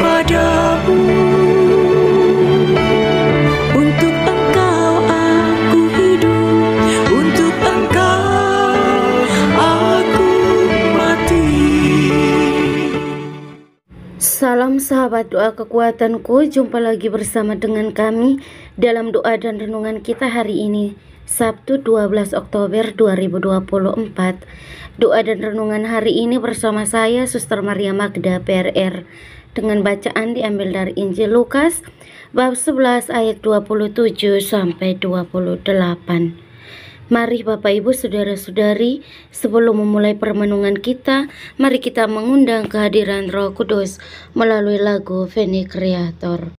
kepadamu. Untuk Engkau aku hidup, untuk Engkau aku mati. Salam sahabat doa kekuatanku, jumpa lagi bersama dengan kami dalam doa dan renungan kita hari ini, Sabtu 12 Oktober 2024. Doa dan renungan hari ini bersama saya, Suster Maria Magda PRR, dengan bacaan diambil dari Injil Lukas bab 11 ayat 27 sampai 28. Mari Bapak Ibu Saudara-saudari, sebelum memulai permenungan kita, mari kita mengundang kehadiran Roh Kudus melalui lagu Veni Creator.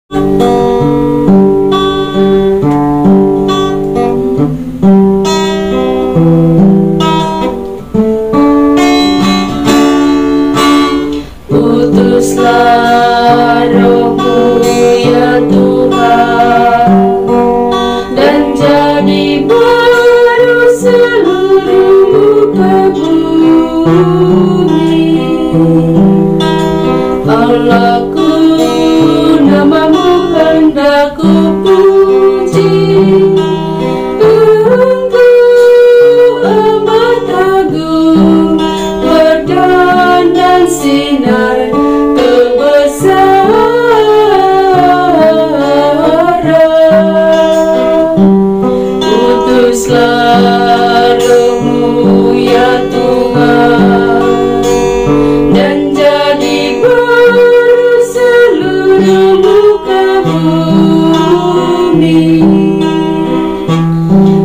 Utuslah Roh-Mu ya Tuhan, dan jadi baru seluruh muka bumi. Allahku, nama-Mu hendak ku puji. Engkau amat agung, berdan dan sinar kebesaran. Utuslah Roh-Mu ya Tuhan, dan jadi baru seluruh muka bumi.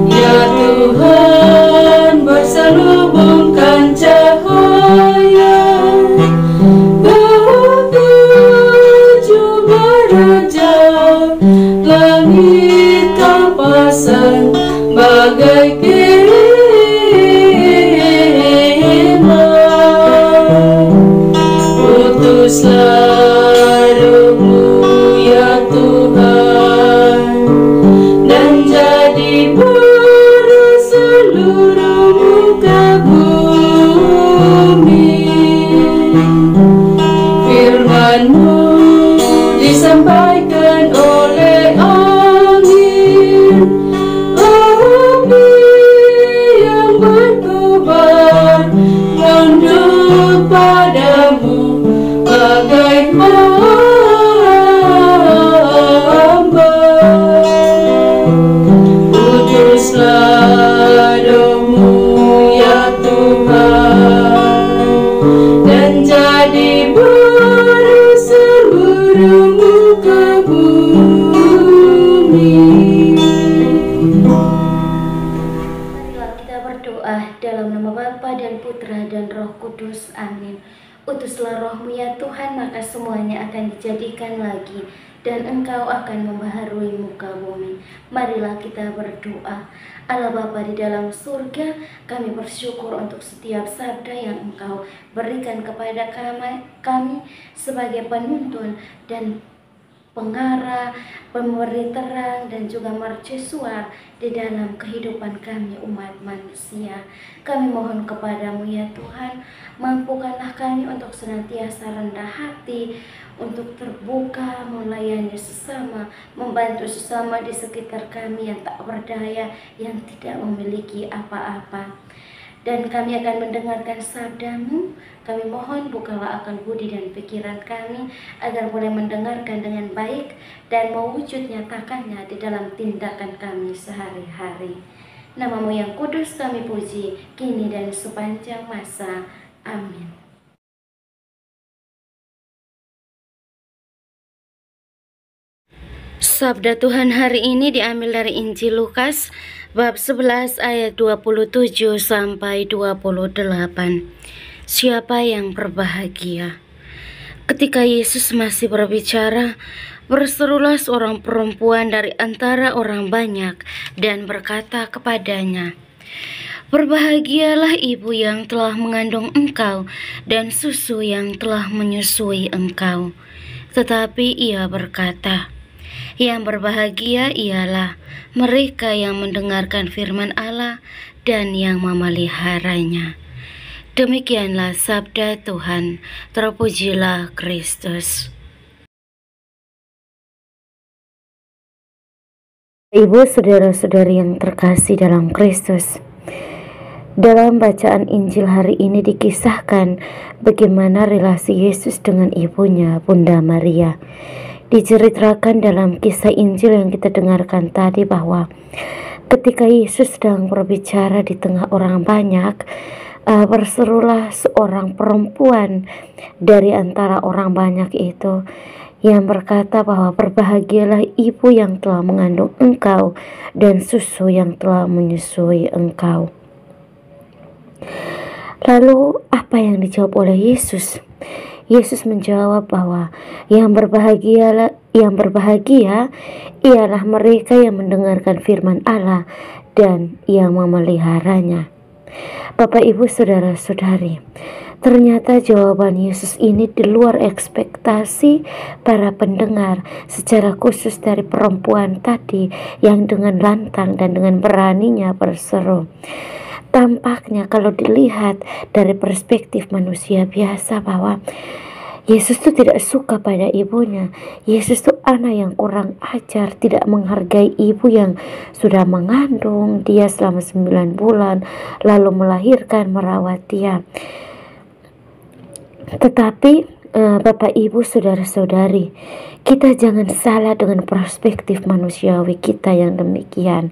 Ya Tuhan, berselubungkan cahaya ketujuh raja, langit Kau pasang bagai kemah. Utuslah Roh-Mu ya Tuhan, dan jadi baru seluruh muka bumi. Firman-Mu disampaikan oleh angin, api yang berkobar menunduk padamu bagai hamba. Utuslah Roh-Mu ya Tuhan, dan jadi baru seluruh muka bumi. Marilah kita berdoa dalam nama Bapa dan Putra dan Roh Kudus. Amin. Utuslah Roh-Mu ya Tuhan, maka semuanya akan dijadikan lagi, dan Engkau akan membaharui muka bumi. Marilah kita berdoa. Allah Bapa di dalam surga, kami bersyukur untuk setiap sabda yang Engkau berikan kepada kami sebagai penuntun dan pengarah, pemberi terang, dan juga mercusuar di dalam kehidupan kami umat manusia. Kami mohon kepadamu ya Tuhan, mampukanlah kami untuk senantiasa rendah hati, untuk terbuka, melayani sesama, membantu sesama di sekitar kami yang tak berdaya, yang tidak memiliki apa-apa. Dan kami akan mendengarkan sabda-Mu. Kami mohon bukalah akal budi dan pikiran kami, agar boleh mendengarkan dengan baik dan mewujud nyatakannya di dalam tindakan kami sehari-hari. Nama-Mu yang kudus kami puji, kini dan sepanjang masa. Amin. Sabda Tuhan hari ini diambil dari Injil Lukas bab 11 ayat 27 sampai 28. Siapa yang berbahagia? Ketika Yesus masih berbicara, berserulah seorang perempuan dari antara orang banyak dan berkata kepadanya, "Berbahagialah ibu yang telah mengandung engkau dan susu yang telah menyusui engkau." Tetapi ia berkata, "Yang berbahagia ialah mereka yang mendengarkan firman Allah dan yang memeliharanya." Demikianlah sabda Tuhan. Terpujilah Kristus. Ibu, saudara-saudari yang terkasih dalam Kristus, dalam bacaan Injil hari ini dikisahkan bagaimana relasi Yesus dengan ibunya, Bunda Maria. Diceritakan dalam kisah Injil yang kita dengarkan tadi bahwa ketika Yesus sedang berbicara di tengah orang banyak, berserulah seorang perempuan dari antara orang banyak itu yang berkata bahwa berbahagialah ibu yang telah mengandung engkau dan susu yang telah menyusui engkau. Lalu apa yang dijawab oleh Yesus? Yesus menjawab bahwa yang berbahagia ialah mereka yang mendengarkan firman Allah dan yang memeliharanya. Bapak, Ibu, saudara-saudari, ternyata jawaban Yesus ini di luar ekspektasi para pendengar, secara khusus dari perempuan tadi yang dengan lantang dan dengan beraninya berseru. Tampaknya kalau dilihat dari perspektif manusia biasa bahwa Yesus itu tidak suka pada ibunya. Yesus itu anak yang kurang ajar, tidak menghargai ibu yang sudah mengandung dia selama 9 bulan, lalu melahirkan, merawat dia. Tetapi Bapak, Ibu, saudara-saudari, kita jangan salah dengan perspektif manusiawi kita yang demikian.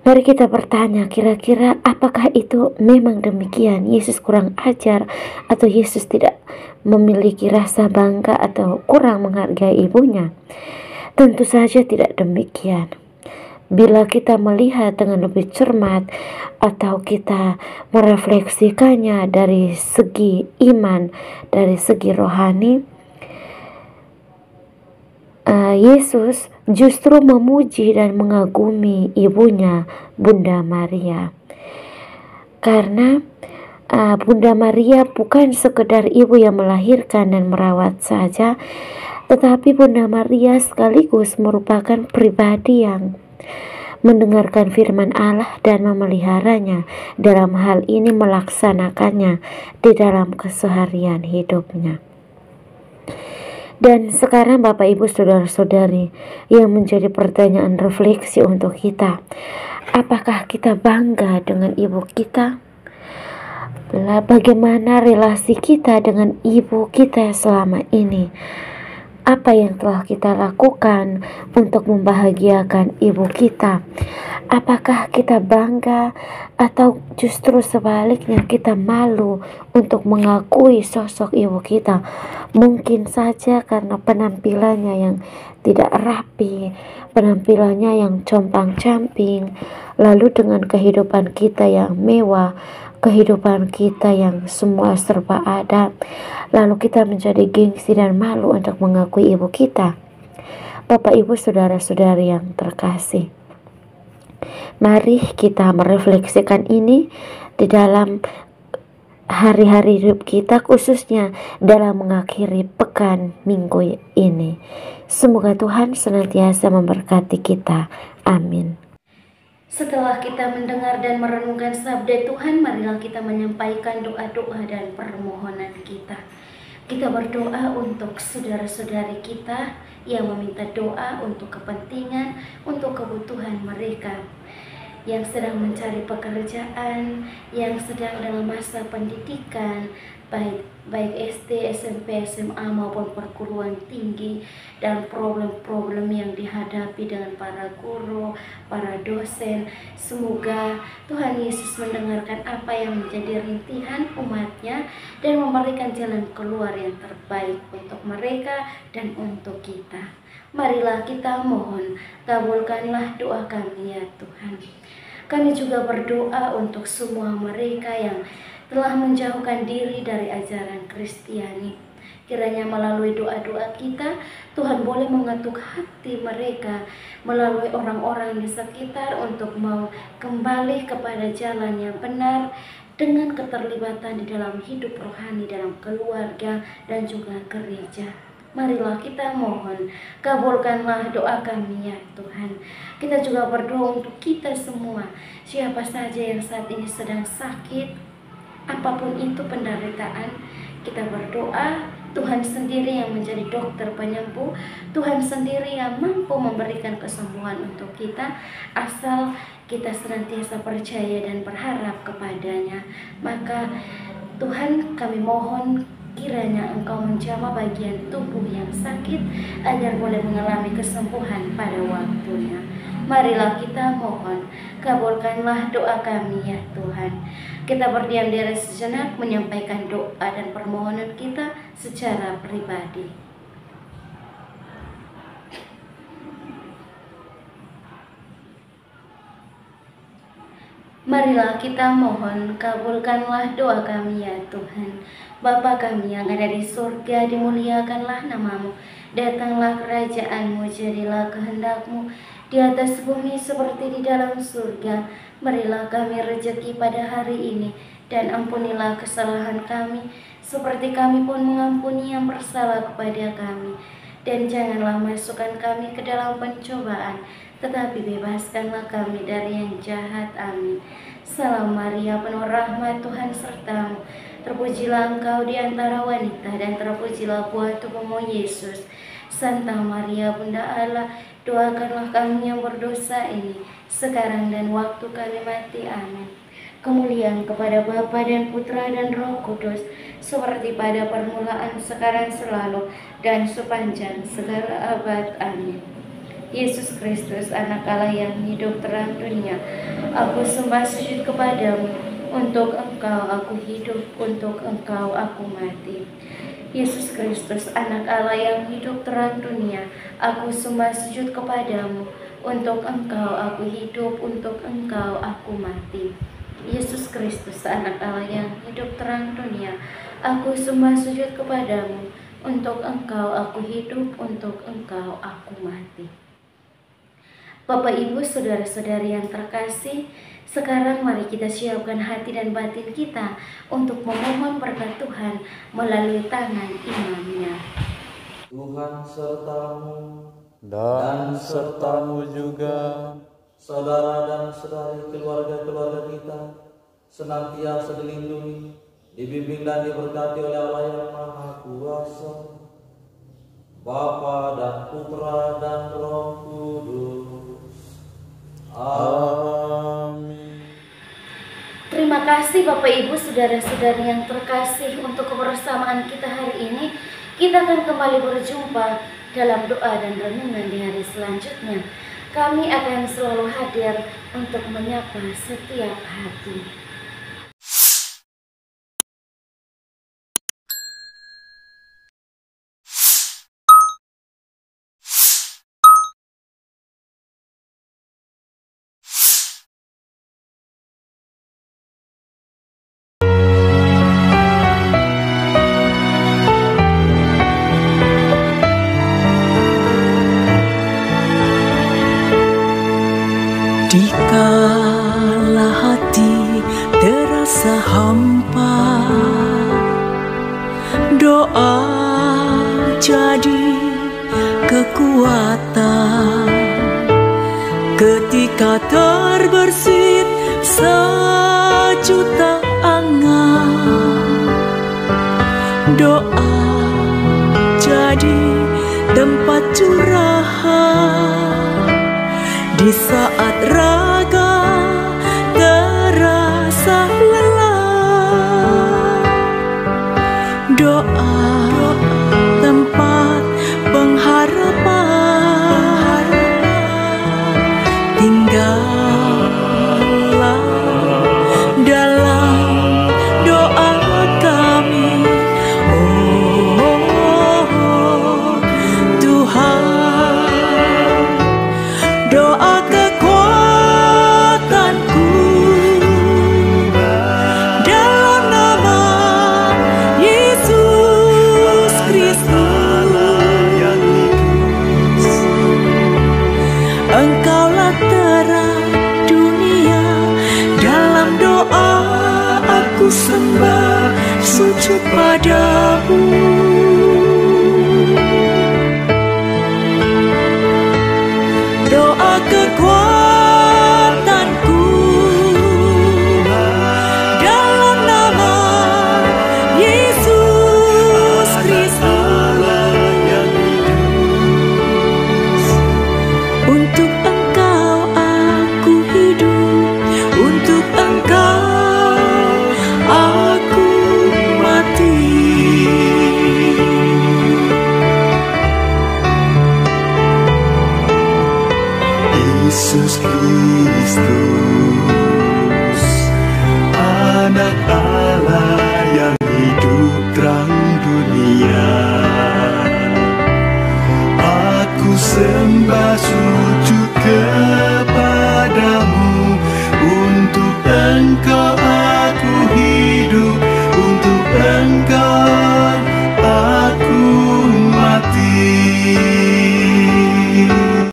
Mari kita bertanya, kira-kira apakah itu memang demikian? Yesus kurang ajar atau Yesus tidak memiliki rasa bangga atau kurang menghargai ibunya? Tentu saja tidak demikian. Bila kita melihat dengan lebih cermat atau kita merefleksikannya dari segi iman, dari segi rohani, Yesus justru memuji dan mengagumi ibunya, Bunda Maria. Karena Bunda Maria bukan sekedar ibu yang melahirkan dan merawat saja, tetapi Bunda Maria sekaligus merupakan pribadi yang mendengarkan firman Allah dan memeliharanya, dalam hal ini melaksanakannya di dalam keseharian hidupnya. Dan sekarang Bapak, Ibu, saudara-saudari, yang menjadi pertanyaan refleksi untuk kita, apakah kita bangga dengan ibu kita? Bagaimana relasi kita dengan ibu kita selama ini? Apa yang telah kita lakukan untuk membahagiakan ibu kita? Apakah kita bangga atau justru sebaliknya kita malu untuk mengakui sosok ibu kita? Mungkin saja karena penampilannya yang tidak rapi, penampilannya yang compang-camping, lalu dengan kehidupan kita yang mewah, kehidupan kita yang semua serba ada, lalu kita menjadi gengsi dan malu untuk mengakui ibu kita. Bapak, Ibu, saudara-saudari yang terkasih, mari kita merefleksikan ini di dalam hari-hari hidup kita, khususnya dalam mengakhiri pekan minggu ini. Semoga Tuhan senantiasa memberkati kita. Amin. Setelah kita mendengar dan merenungkan sabda Tuhan, marilah kita menyampaikan doa-doa dan permohonan kita. Kita berdoa untuk saudara-saudari kita yang meminta doa untuk kepentingan, untuk kebutuhan mereka, yang sedang mencari pekerjaan, yang sedang dalam masa pendidikan, baik SD, SMP, SMA maupun perguruan tinggi, dan problem-problem yang dihadapi dengan para guru, para dosen. Semoga Tuhan Yesus mendengarkan apa yang menjadi rintihan umatnya dan memberikan jalan keluar yang terbaik untuk mereka dan untuk kita. Marilah kita mohon, kabulkanlah doa kami ya Tuhan. Kami juga berdoa untuk semua mereka yang telah menjauhkan diri dari ajaran Kristiani. Kiranya melalui doa-doa kita, Tuhan boleh mengetuk hati mereka melalui orang-orang di sekitar untuk mau kembali kepada jalan yang benar dengan keterlibatan di dalam hidup rohani, dalam keluarga dan juga gereja. Marilah kita mohon, kabulkanlah doa kami ya Tuhan. Kita juga berdoa untuk kita semua, siapa saja yang saat ini sedang sakit, apapun itu penderitaan, kita berdoa Tuhan sendiri yang menjadi dokter penyembuh. Tuhan sendiri yang mampu memberikan kesembuhan untuk kita, asal kita senantiasa percaya dan berharap kepadanya. Maka Tuhan, kami mohon kiranya Engkau menjamah bagian tubuh yang sakit agar boleh mengalami kesembuhan pada waktunya. Marilah kita mohon, kabulkanlah doa kami ya Tuhan. Kita berdiam diri sejenak menyampaikan doa dan permohonan kita secara pribadi. Marilah kita mohon, kabulkanlah doa kami ya Tuhan. Bapa kami yang ada di surga, dimuliakanlah namamu. Datanglah kerajaan-Mu, jadilah kehendak-Mu di atas bumi seperti di dalam surga. Berilah kami rezeki pada hari ini, dan ampunilah kesalahan kami, seperti kami pun mengampuni yang bersalah kepada kami. Dan janganlah masukkan kami ke dalam pencobaan, tetapi bebaskanlah kami dari yang jahat. Amin. Salam Maria, penuh rahmat, Tuhan sertamu. Terpujilah engkau di antara wanita, dan terpujilah buah tubuhmu Yesus. Santa Maria, Bunda Allah, doakanlah kami yang berdosa ini, sekarang dan waktu kami mati. Amin. Kemuliaan kepada Bapa dan Putra dan Roh Kudus, seperti pada permulaan, sekarang, selalu, dan sepanjang segala abad. Amin. Yesus Kristus, anak Allah yang hidup terang dunia, aku sembah sujud kepadamu. Untuk Engkau aku hidup, untuk Engkau aku mati. Yesus Kristus, anak Allah yang hidup terang dunia, aku sembah sujud kepadamu. Untuk Engkau aku hidup, untuk Engkau aku mati. Yesus Kristus, anak Allah yang hidup terang dunia, aku sembah sujud kepadamu. Untuk Engkau aku hidup, untuk Engkau aku mati. Bapak, Ibu, saudara-saudari yang terkasih, sekarang mari kita siapkan hati dan batin kita untuk memohon berkat Tuhan melalui tangan imamnya. Tuhan sertamu dan sertamu juga, saudara dan saudari keluarga-keluarga kita, senantiasa dilindungi, dibimbing dan diberkati oleh Allah yang Maha Kuasa, Bapa dan Putra dan Roh Kudus. Amin. Terima kasih Bapak, Ibu, saudara-saudari yang terkasih untuk kebersamaan kita hari ini. Kita akan kembali berjumpa dalam doa dan renungan di hari selanjutnya. Kami akan selalu hadir untuk menyapa setiap hati. Dikala hati terasa hampa, doa jadi kekuatan. Ketika terbersit sejuta angan, doa jadi tempat curahan. Di saat raga terasa lelah, doa tempat pengharapan. Tinggallah dalam doa kami, oh Tuhan. Doa kekuatanku dalam nama Yesus Kristus. Engkaulah terang dunia, dalam doa aku sembah sujud padamu. Doa kekuatanku dalam nama Yesus Kristus. Yesus Kristus, Anak Allah